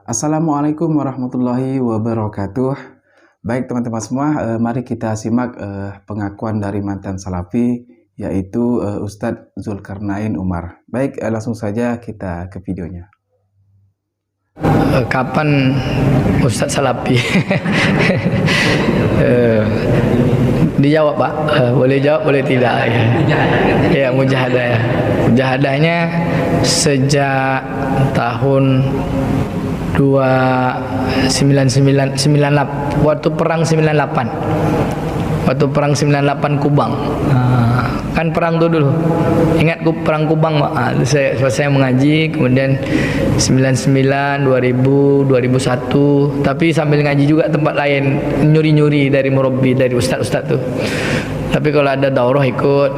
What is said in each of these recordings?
Assalamualaikum warahmatullahi wabarakatuh. Baik teman-teman semua, mari kita simak pengakuan dari mantan salafi, yaitu Ustadz Zulkarnain Umar. Baik, langsung saja kita ke videonya. Kapan Ustadz salafi? Dijawab Pak, boleh jawab boleh tidak ya. Mujahadah ya. Mujahadahnya sejak tahun 98 waktu perang 98. Waktu perang 98 Kubang. Kan perang itu dulu. Ingat perang Kubang, Pak. Saya selesai mengaji, kemudian 99, 2000, 2001, tapi sambil ngaji juga tempat lain, nyuri-nyuri dari murabbi, dari ustaz-ustaz tuh. Tapi kalau ada daurah ikut.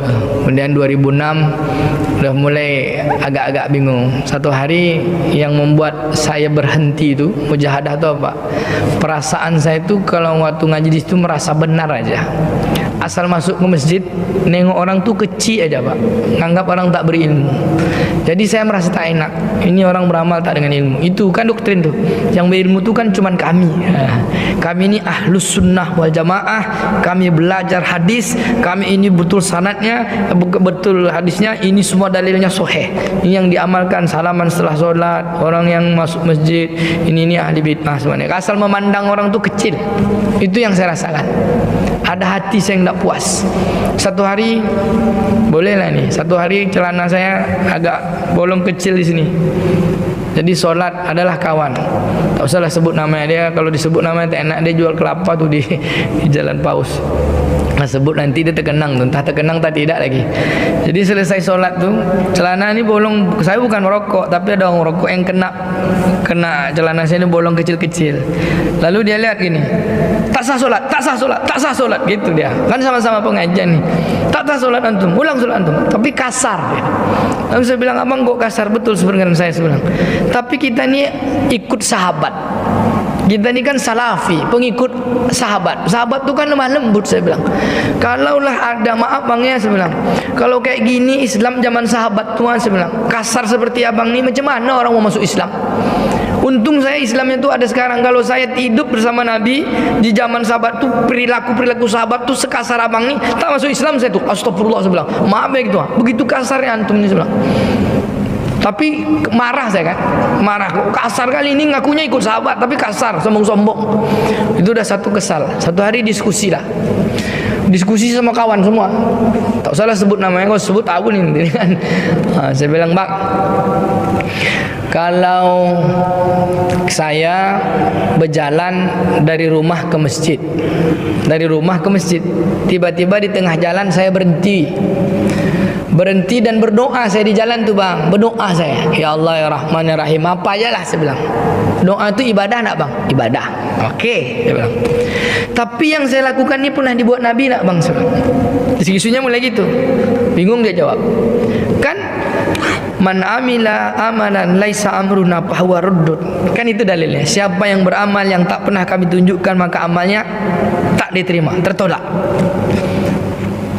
Kemudian 2006 udah mulai agak-agak bingung. Satu hari yang membuat saya berhenti itu mujahadah itu apa? Perasaan saya itu kalau waktu ngaji di situ merasa benar aja. Asal masuk ke masjid, nengok orang tuh kecil aja Pak, nganggap orang tak berilmu. Jadi saya merasa tak enak. Ini orang beramal tak dengan ilmu. Itu kan doktrin tuh. Yang berilmu tuh kan cuman kami. Kami ini ahlus sunnah wal jamaah. Kami belajar hadis. Kami ini betul sanadnya, betul hadisnya. Ini semua dalilnya sahih. Ini yang diamalkan, salaman setelah sholat, orang yang masuk masjid. Ini ahli bid'ah semuanya. Asal memandang orang tuh kecil. Itu yang saya rasakan. Ada hati saya yang tidak puas. Satu hari, bolehlah nih. Satu hari celana saya agak bolong kecil di sini. Jadi sholat adalah kawan. Tak usahlah sebut namanya dia. Kalau disebut namanya tak enak, dia jual kelapa tuh di Jalan Paus. Nah, sebut nanti dia terkenang tuh. Entah terkenang tak tidak lagi. Jadi selesai sholat tuh, celana ini bolong. Saya bukan merokok, tapi ada orang merokok yang kena celana saya ini bolong kecil-kecil. Lalu dia lihat gini, tak sah sholat, tak sah sholat, tak sah sholat, gitu dia. Kan sama-sama pengajian nih. Tak sah sholat antum, ulang sholat antum, tapi kasar. Lalu saya bilang, abang kok kasar? Betul sebenarnya saya bilang. Tapi kita ini ikut sahabat. Kita ini kan salafi, pengikut sahabat. Sahabat itu kan lemah lembut, saya bilang. Kalaulah ada, maaf bang ya, saya bilang, kalau kayak gini Islam zaman sahabat tuan, saya bilang, kasar seperti abang ini, macam mana orang mau masuk Islam? Untung saya Islamnya itu ada sekarang. Kalau saya hidup bersama Nabi di zaman sahabat tuh, perilaku sahabat tuh sekasar abang ini, tak masuk Islam saya tuh. Astagfirullah, saya bilang. Maaf ya gitu. Begitu kasarnya antum ini, saya bilang. Tapi marah saya kan, marah. Kasar kali ini ngakunya ikut sahabat, tapi kasar, sombong-sombong. Itu udah satu kesal. Satu hari diskusi lah. Diskusi sama kawan semua. Tak usahlah sebut namanya, kau sebut tahu nih kan. Saya bilang, Bang, kalau saya berjalan dari rumah ke masjid, tiba-tiba di tengah jalan saya berhenti dan berdoa saya di jalan tuh bang, berdoa saya, ya Allah ya Rahman ya Rahim, apa aja lah saya bilang. Doa itu ibadah nak bang? Ibadah. Oke, saya bilang. Tapi yang saya lakukan ini pernah dibuat Nabi nak bang? Isu-isunya mulai gitu. Bingung dia jawab. Kan man amila amalan laisa amruna fahuwa ruddud. Kan itu dalilnya. Siapa yang beramal yang tak pernah kami tunjukkan, maka amalnya tak diterima, tertolak.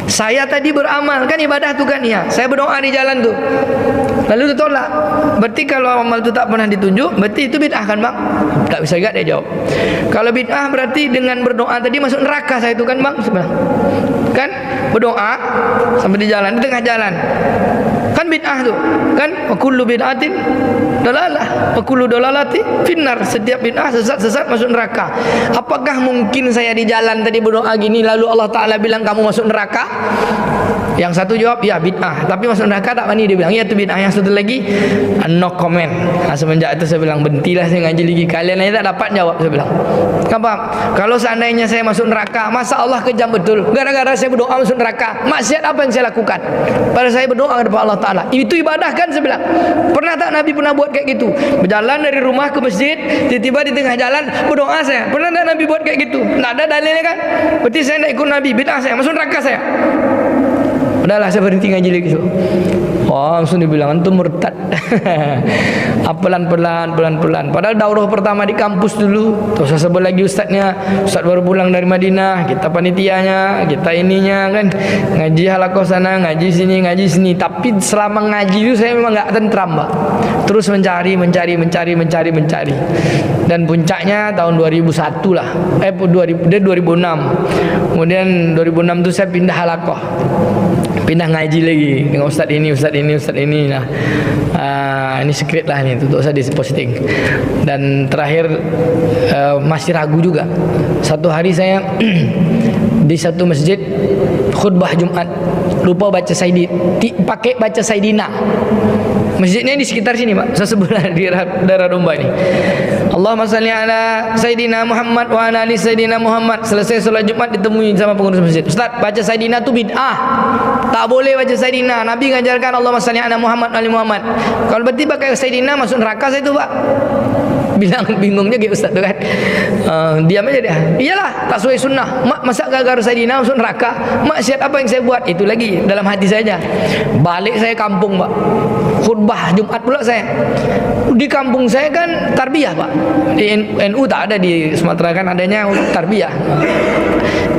Saya tadi beramal, kan ibadah tuh kan ya. Saya berdoa di jalan tuh, lalu ditolak. Berarti kalau amal itu tak pernah ditunjuk, berarti itu bid'ah kan bang? Tak bisa juga dia jawab. Kalau bid'ah berarti dengan berdoa tadi masuk neraka saya itu kan bang? Kan berdoa sampai di jalan, di tengah jalan, kan bid'ah tuh kan. Wa kullu bid'atin dalalah, wa kullu dalalati finnar. Setiap bid'ah sesat masuk neraka. Apakah mungkin saya di jalan tadi berdoa gini lalu Allah Ta'ala bilang kamu masuk neraka? Yang satu jawab ya bid'ah, tapi masuk neraka tak berani. Dia bilang ya itu bid'ah. Yang satu lagi no comment. Semenjak itu saya bilang berhentilah saya ngaji lagi. Kalian aja tak dapat jawab, saya bilang. Kenapa? Kalau seandainya saya masuk neraka, masa Allah kejam betul gara-gara saya berdoa masuk neraka? Maksiat apa yang saya lakukan? Pada saya berdoa kepada Allah Ta'ala, itu ibadah kan, saya bilang. Pernah tak Nabi pernah buat kayak gitu? Berjalan dari rumah ke masjid, tiba-tiba di tengah jalan berdoa saya. Pernah tak Nabi buat kayak gitu? Tak ada dalilnya kan? Berarti saya tidak ikut Nabi, bid'ah saya, masuk neraka saya. Udahlah saya berhenti ngaji lagi so. Oh, langsung dibilang antum murtad. Pelan-pelan. Padahal daurah pertama di kampus dulu. Terus saya sebut lagi ustaznya. Ustaz baru pulang dari Madinah. Kita panitianya, kita ininya kan. Ngaji halaqah sana, ngaji sini. Tapi selama ngaji itu saya memang enggak tentram, Pak. Terus mencari. Dan puncaknya tahun 2001 lah. 2006. Kemudian 2006 tu saya pindah halaqah. Pindah ngaji lagi dengan ustaz ini. Nah, ini secret lah ni, untuk saya posting. Dan terakhir masih ragu juga. Satu hari saya di satu masjid khutbah Jumat, lupa baca Saidi, pakai baca Saidina. Masjidnya di sekitar sini, Pak. Sebelah di daerah Domba ini. Allahumma salli ala Sayyidina Muhammad wa ala ali Sayyidina Muhammad. Selesai solat Jumat ditemui sama pengurus masjid. Ustaz, baca Sayyidina tu bid'ah. Tak boleh baca Sayyidina. Nabi ngajarkan Allahumma salli ala Muhammad wa ali Muhammad. Kalau berarti pakai Sayyidina masuk neraka saya tu, Pak. Bilang bingungnya gitu Ustaz tu kan. Diam aja dia. Iyalah, tak sesuai sunnah. Mak, masa gara-gara Sayyidina masuk neraka? Maksiat apa yang saya buat? Itu lagi dalam hati saja. Balik saya kampung, Pak. Khutbah Jumat pula saya. Di kampung saya kan tarbiyah, Pak. Di NU tak ada, di Sumatera kan adanya tarbiyah.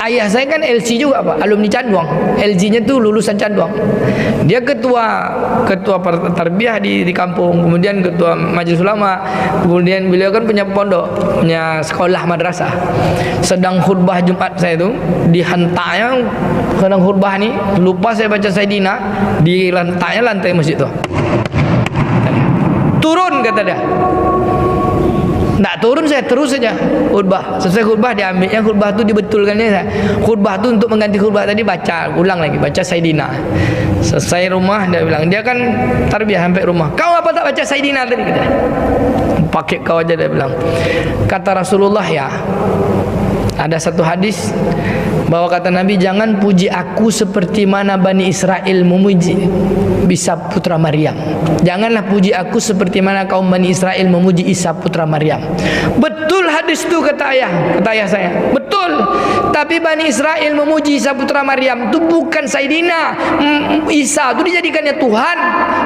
Ayah saya kan LC juga, Pak, alumni Canduang. LG-nya tuh lulusan Canduang. Dia ketua tarbiyah di kampung, kemudian ketua majelis ulama, kemudian beliau kan punya pondok, punya sekolah madrasah. Sedang khutbah Jumat saya itu dihentaknya, sedang khutbah ni lupa saya baca Sayyidina, di lantai masjid tu. Turun kata dia. Tak turun, saya terus saja khutbah. Selesai khutbah diambilnya khutbah tu, dibetulkannya saya. Khutbah tu untuk mengganti khutbah tadi ulang lagi baca Sayyidina. Selesai rumah dia bilang, dia kan tarbiyah sampai rumah. Kau apa tak baca Sayyidina tadi? Kata. Pakai kau aja, dia bilang. Kata Rasulullah, ya, ada satu hadis bahwa kata Nabi, jangan puji aku seperti mana Bani Israel memuji Isa putra Maryam. Janganlah puji aku seperti mana kaum Bani Israel memuji Isa putra Maryam. Betul hadis itu, kata ayah saya. Betul. Tapi Bani Israel memuji Isa putra Maryam itu bukan Sayyidina. Isa itu dijadikannya Tuhan.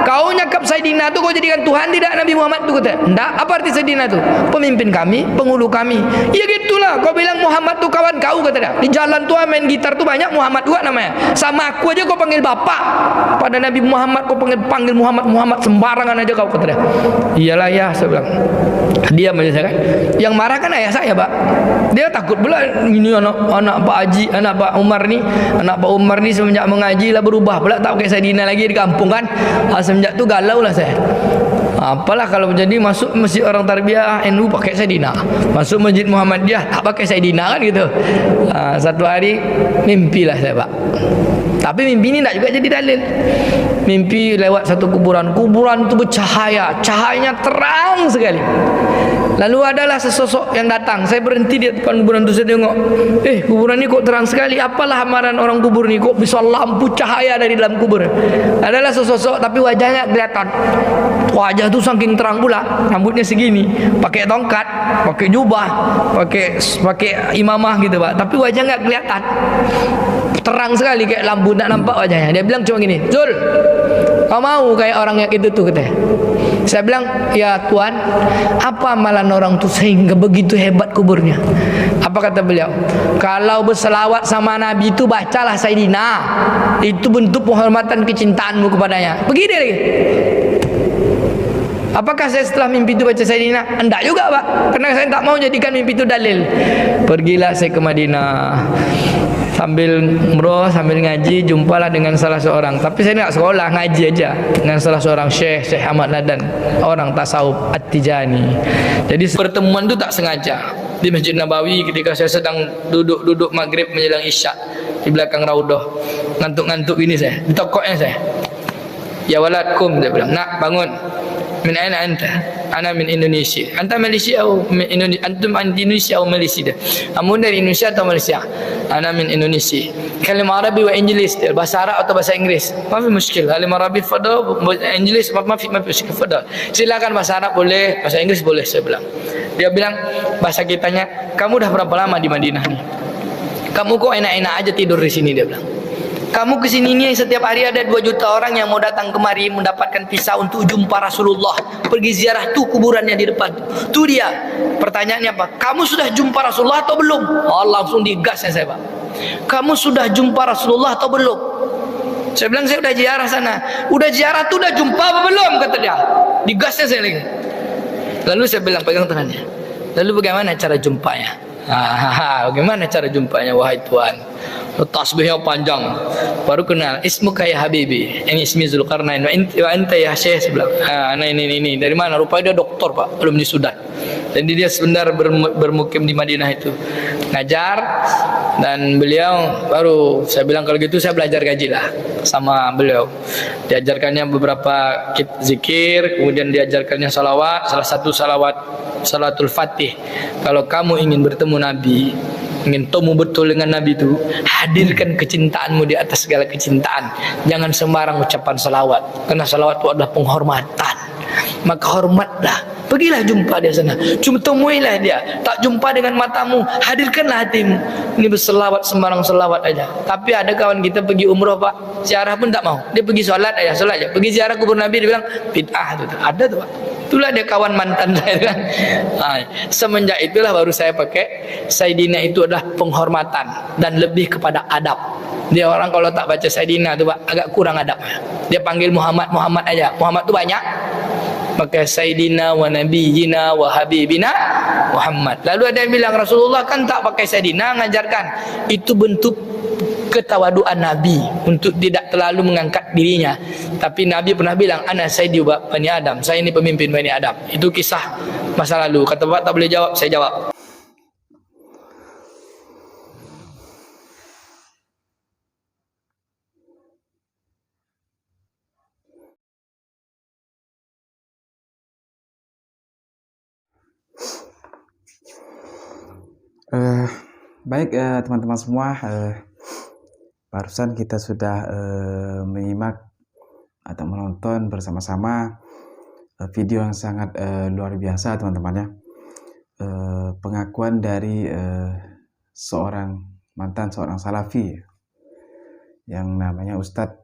Kau nyakap Sayyidina itu kau jadikan Tuhan, tidak Nabi Muhammad itu, kata. Enggak, apa arti Sayyidina itu? Pemimpin kami, penghulu kami. Ya gitulah, kau bilang Muhammad itu kawan kau, kata dia. Di jalan tu main gitar tu banyak Muhammad juga namanya. Sama aku aja kau panggil bapak. Pada Nabi Muhammad kau panggil Muhammad sembarangan aja kau, kata dia. Iyalah ya, saya bilang. Dia aja kan. Yang marah kan ayah saya, Pak. Dia takut pula ini anak Pak Haji, anak Pak Umar ni semenjak mengaji lah berubah pula, tak pakai Sayyidina lagi di kampung kan. Semenjak tu galau lah saya. Apalah kalau jadi masuk masjid orang tarbiyah NU pakai Sayyidina, masuk masjid Muhammadiyah tak pakai Sayyidina kan gitu. Satu hari mimpilah saya, Pak. Tapi mimpi ini tak juga jadi dalil. Mimpi lewat satu kuburan itu bercahaya, cahayanya terang sekali. Lalu adalah sesosok yang datang. Saya berhenti di depan kuburan itu, saya tengok, kuburan ini kok terang sekali. Apalah amaran orang kubur ni, kok bisa lampu cahaya dari dalam kubur. Adalah sesosok tapi wajahnya kelihatan. Wajah tu saking terang pula, rambutnya segini, pakai tongkat, pakai jubah, pakai imamah gitu, Pak. Tapi wajah enggak kelihatan. Terang sekali kayak lampu, tak nampak wajahnya. Dia bilang cuma gini, "Zul, kau mau kayak orang yang itu tuh?" katanya. Saya bilang, "Ya Tuhan, apa amalan orang tu sehingga begitu hebat kuburnya?" Apa kata beliau? "Kalau berselawat sama Nabi itu bacalah Sayyidina. Itu bentuk penghormatan kecintaanmu kepadanya." Begini lagi. Apakah saya setelah mimpi itu baca Sayyidina? Enggak juga, Pak. Karena saya tak mau jadikan mimpi itu dalil. Pergilah saya ke Madinah. Sambil umrah, sambil ngaji, jumpalah dengan salah seorang. Tapi saya tidak sekolah, ngaji aja dengan salah seorang Syekh Ahmad Ladan, orang tasawuf At-Tijani. Jadi pertemuan itu tak sengaja di Masjid Nabawi ketika saya sedang duduk maghrib menjelang isya di belakang Raudhah. Ngantuk-ngantuk ini saya, di tokoknya saya. "Ya waladkum," dia bilang, "Nak, bangun. Min aina anta?" "Ana min Indonesia." "Anta Malaysia atau Indonesia?" "Antum min Indonesia atau Malaysia?" "Kamu dari Indonesia atau Malaysia?" "Ana min Indonesia." "Kalimah Arabi wa Inggris?" "Bahasa Arab atau bahasa Inggris?" "Ma fi muskil. Kalimah Arabi fadal, Inggris ma fi muskil fadal." "Silakan bahasa Arab boleh, bahasa Inggris boleh," saya bilang. Dia bilang bahasa kitanya, "Kamu dah berapa lama di Madinah nih? Kamu kok enak-enak aja tidur di sini?" dia bilang. "Kamu kesini nih setiap hari ada 2 juta orang yang mau datang kemari mendapatkan visa untuk jumpa Rasulullah, pergi ziarah tuh kuburannya di depan tuh dia." Pertanyaannya apa? "Kamu sudah jumpa Rasulullah atau belum?" Oh, langsung digasnya saya, Pak. "Kamu sudah jumpa Rasulullah atau belum?" Saya bilang saya udah ziarah sana. Udah ziarah tuh udah jumpa apa belum, kata dia. Digasnya saya lagi. Lalu saya bilang pegang tangannya. Lalu bagaimana cara jumpanya? Bagaimana cara jumpanya wahai Tuhan? Tasbihnya panjang. Baru kenal. Ismu kaya Habibi. Ini ismi Zulkarnain. Wa anta ya Syekh sebelah. Nah ini. Dari mana? Rupanya dia doktor Pak. Belum di Sudan. Dan dia sebentar bermukim di Madinah itu. Ngajar. Dan beliau baru saya bilang kalau gitu saya belajar gaji lah sama beliau. Diajarkannya beberapa zikir. Kemudian diajarkannya salawat. Salah satu salawat Salatul Fatih. Kalau kamu ingin bertemu Nabi, ingin temu betul dengan Nabi itu, hadirkan kecintaanmu di atas segala kecintaan. Jangan sembarang ucapan salawat, karena salawat itu adalah penghormatan. Maka hormatlah, pergilah jumpa dia sana, cuma temuilah dia. Tak jumpa dengan matamu, hadirkanlah hatimu. Ini berselawat sembarang selawat aja. Tapi ada kawan kita pergi umroh Pak, ziarah pun tak mau. Dia pergi sholat aja, sholat aja. Pergi ziarah kubur Nabi, dia bilang bid'ah tu. Ada tu Pak. Itulah dia kawan mantan saya kan. Semenjak itulah baru saya pakai Sayyidina itu adalah penghormatan dan lebih kepada adab. Dia orang kalau tak baca Sayyidina tu Pak, agak kurang adabnya. Dia panggil Muhammad aja. Muhammad tu banyak. Maka Sayyidina wa Nabiyina wa Habibina Muhammad. Lalu ada yang bilang Rasulullah kan tak pakai Sayyidina, ngajarkan. Itu bentuk ketawaduan Nabi untuk tidak terlalu mengangkat dirinya. Tapi Nabi pernah bilang ana sayyidu Bani Adam, saya ini pemimpin Bani Adam. Itu kisah masa lalu. Kata Pak tak boleh jawab, saya jawab. Baik teman-teman semua, barusan kita sudah menyimak atau menonton bersama-sama video yang sangat luar biasa teman-teman ya. Pengakuan dari mantan seorang salafi yang namanya Ustadz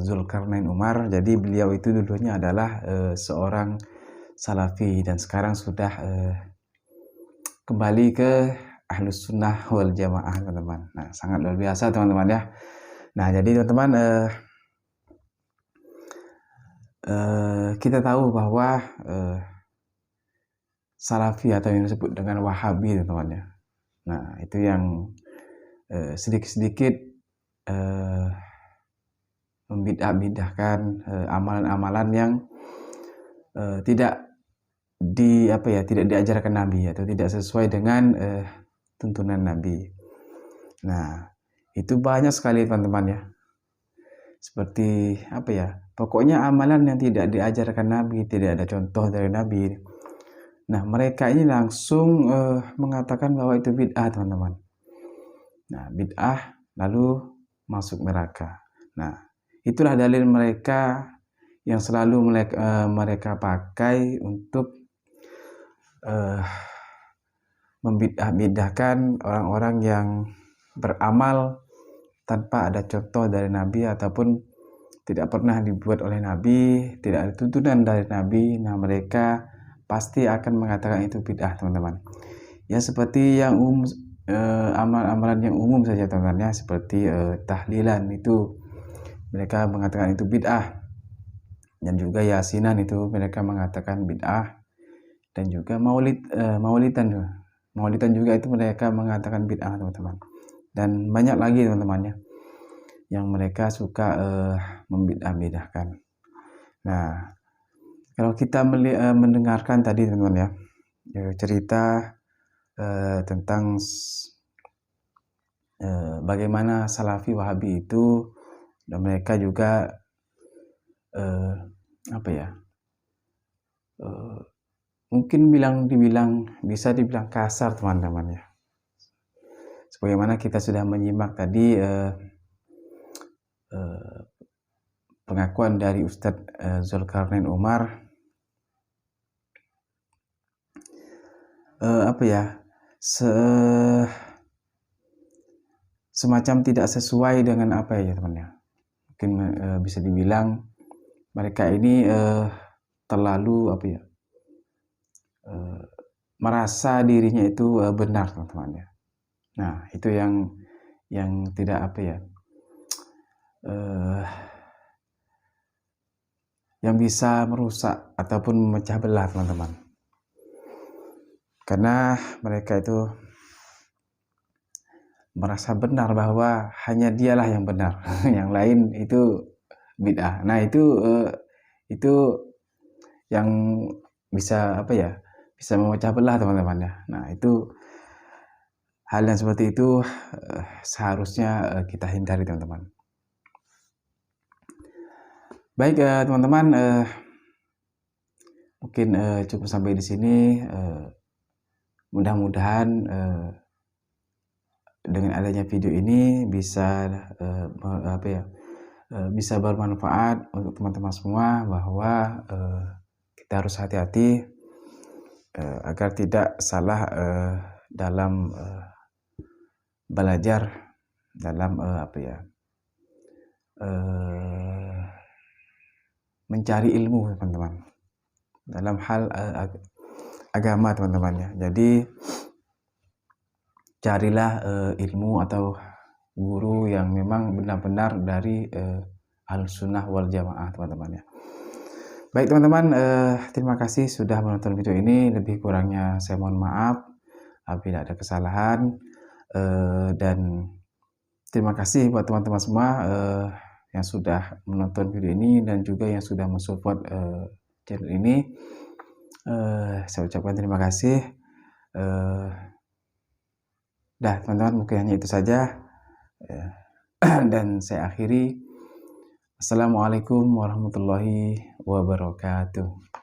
Zulkarnain Umar. Jadi beliau itu dulunya adalah seorang salafi dan sekarang sudah kembali ke Ahlus Sunnah wal Jamaah teman-teman. Nah sangat luar biasa teman-teman ya. Nah jadi teman-teman kita tahu bahwa Salafi atau yang disebut dengan Wahabi teman-teman ya. Nah itu yang sedikit-sedikit membidah-bidahkan amalan-amalan yang tidak diajarkan Nabi atau tidak sesuai dengan tuntunan Nabi. Nah itu banyak sekali teman-teman ya. Seperti pokoknya amalan yang tidak diajarkan Nabi, tidak ada contoh dari Nabi. Nah mereka ini langsung mengatakan bahwa itu bid'ah teman-teman. Nah bid'ah lalu masuk neraka. Nah itulah dalil mereka yang selalu mereka pakai untuk membidah-bidahkan orang-orang yang beramal tanpa ada contoh dari Nabi ataupun tidak pernah dibuat oleh Nabi, tidak ada tuntunan dari Nabi. Nah mereka pasti akan mengatakan itu bid'ah teman-teman. Ya seperti yang amalan-amalan yang umum saja teman-teman ya, seperti tahlilan itu mereka mengatakan itu bid'ah, dan juga yasinan itu mereka mengatakan bid'ah, dan juga maulidan juga itu mereka mengatakan bid'ah teman-teman, dan banyak lagi teman-teman ya yang mereka suka membidah-bidahkan. Nah kalau kita mendengarkan tadi teman-teman ya cerita tentang bagaimana Salafi Wahabi itu, dan mereka juga mungkin bisa dibilang kasar teman-teman ya. Sebagaimana kita sudah menyimak tadi pengakuan dari Ustadz Zulkarnain Umar, semacam tidak sesuai dengan teman-teman. Mungkin bisa dibilang mereka ini terlalu merasa dirinya itu benar teman-teman ya. Nah itu yang tidak eh, yang bisa merusak ataupun memecah belah teman-teman. Karena mereka itu merasa benar bahwa hanya dialah yang benar, yang lain itu bid'ah. Nah itu yang bisa apa ya? Bisa memecah belah teman-teman ya. Nah itu hal yang seperti itu seharusnya kita hindari teman-teman. Baik teman-teman, mungkin cukup sampai di sini. Mudah-mudahan dengan adanya video ini bisa bisa bermanfaat untuk teman-teman semua, bahwa kita harus hati-hati agar tidak salah dalam belajar, dalam mencari ilmu teman-teman, dalam hal agama teman-teman ya. Jadi carilah ilmu atau guru yang memang benar-benar dari Ahlussunnah wal Jamaah teman-teman ya. Baik teman-teman, terima kasih sudah menonton video ini. Lebih kurangnya saya mohon maaf apabila ada kesalahan, dan terima kasih buat teman-teman semua yang sudah menonton video ini dan juga yang sudah mensupport channel ini. Saya ucapkan terima kasih. Dah teman-teman, mungkin hanya itu saja. Dan saya akhiri. Assalamualaikum warahmatullahi wabarakatuh.